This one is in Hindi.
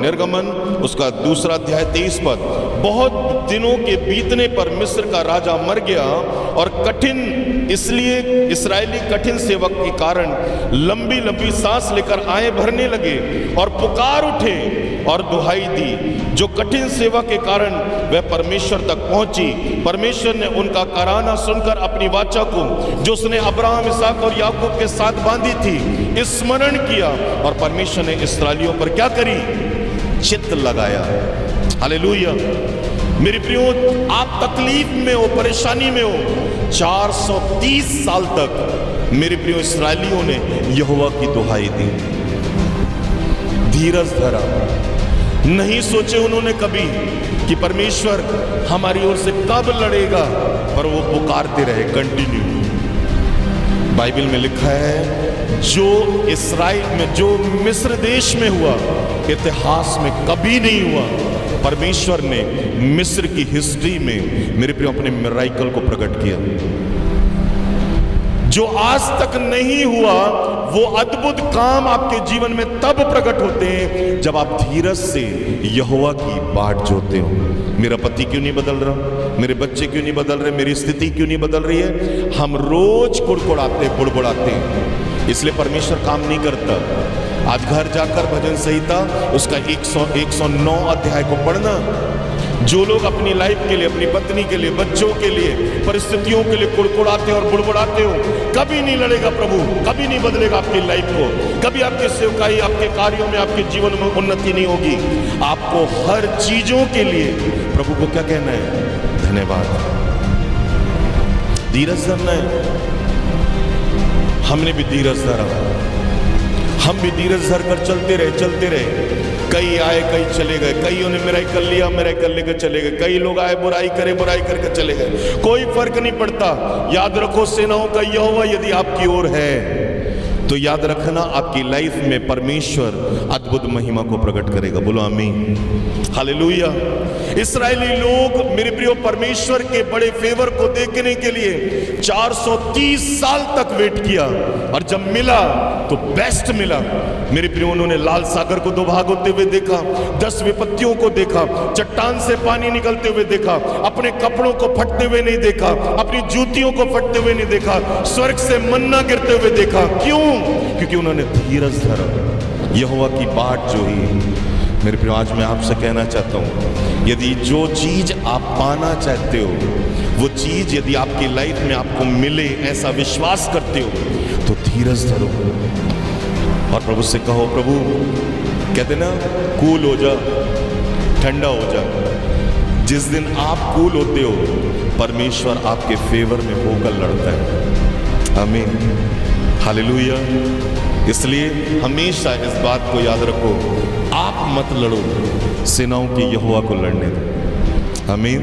निर्गमन उसका 2 अध्याय 23 पद। बहुत दिनों के बीतने पर मिस्र का राजा मर गया और कठिन इसलिए इस्राएली कठिन सेवक के कारण लंबी लंबी सांस लेकर आए भरने लगे और पुकार उठे और दुहाई दी। जो कठिन सेवा के कारण वह परमेश्वर तक पहुंची, परमेश्वर ने उनका कराना सुनकर अपनी वाचा को जो उसने अब्राहम, इसहाक और याकूब के साथ बांधी थी स्मरण किया और परमेश्वर ने इस्राएलियों पर क्या करी? चित्त लगाया। हालेलुया। मेरे प्रियो, आप तकलीफ में हो, परेशानी में हो, 430 साल तक मेरे प्रियो इस्राएलियों ने यहोवा की दुहाई दी, धीरज धरा। नहीं सोचे उन्होंने कभी कि परमेश्वर हमारी ओर से कब लड़ेगा, पर वो पुकारते रहे कंटिन्यू। बाइबल में लिखा है जो इस्राएल में, जो मिस्र देश में हुआ, इतिहास में कभी नहीं हुआ। परमेश्वर ने मिस्र की हिस्ट्री में मेरे प्रियो अपने मिराकल को प्रकट किया। जो आज तक नहीं हुआ वो अद्भुत काम आपके जीवन में तब प्रकट होते हैं जब आप धीरज से यहोवा की बाट जोते हो। मेरा पति क्यों नहीं बदल रहा, मेरे बच्चे क्यों नहीं बदल रहे, मेरी स्थिति क्यों नहीं बदल रही है? हम रोज कुड़कुड़ाते बुड़बुड़ाते हैं, इसलिए परमेश्वर काम नहीं करता। आज घर जाकर भजन संहिता उसका 109 अध्याय को पढ़ना। जो लोग अपनी लाइफ के लिए, अपनी पत्नी के लिए, बच्चों के लिए, परिस्थितियों के लिए कुड़कुड़ाते और बुड़बुड़ाते हो, कभी नहीं लड़ेगा प्रभु, कभी नहीं बदलेगा आपकी लाइफ को, कभी आपके सेवकाई, आपके कार्यों में, आपके जीवन में उन्नति नहीं होगी। आपको हर चीजों के लिए प्रभु को क्या कहना है? धन्यवाद। धीरज धरना है। हमने भी धीरज धरा, हम भी धीरज धर कर चलते रहे। कई आए, कई चले गए, कईयों ने मिराकल लिया, मिराकल लेकर चले गए। कई लोग आए, बुराई करे, बुराई करके चले गए। कोई फर्क नहीं पड़ता। याद रखो, सेनाओं का यहोवा यदि आपकी ओर है तो याद रखना आपकी लाइफ में परमेश्वर अद्भुत महिमा को प्रकट करेगा। बोलो आमीन, हालेलुया। इस्राएली लोग मेरे प्रियो परमेश्वर के बड़े फेवर को देखने के लिए 430 साल तक वेट किया और जब मिला तो बेस्ट मिला। मेरे प्रियो, उन्होंने लाल सागर को 2 भाग होते हुए देखा, 10 विपत्तियों को देखा, चट्टान से पानी निकलते हुए देखा, अपने कपड़ों को फटते हुए नहीं देखा, अपनी जूतियों को फटते हुए नहीं देखा, स्वर्ग से मन्ना गिरते हुए देखा। क्यों? क्योंकि उन्होंने धीरज धरा, यहोवा की बाट जो ही। मेरे प्रियो, आज मैं आपसे कहना चाहता हूं, यदि जो चीज आप पाना चाहते हो, वो चीज यदि आपकी लाइफ में आपको मिले, ऐसा विश्वास करते हो, तो धीरज धरो और प्रभु से कहो, प्रभु कहते ना, कूल हो जा, ठंडा हो जा। जिस दिन आप कूल होते हो, परमेश्वर आपके फेवर में होकर लड़ता है। आमीन, हालेलुया। इसलिए हमेशा इस बात को याद रखो, आप मत लड़ो, सेनाओं के यहोवा को लड़ने दो। आमीन।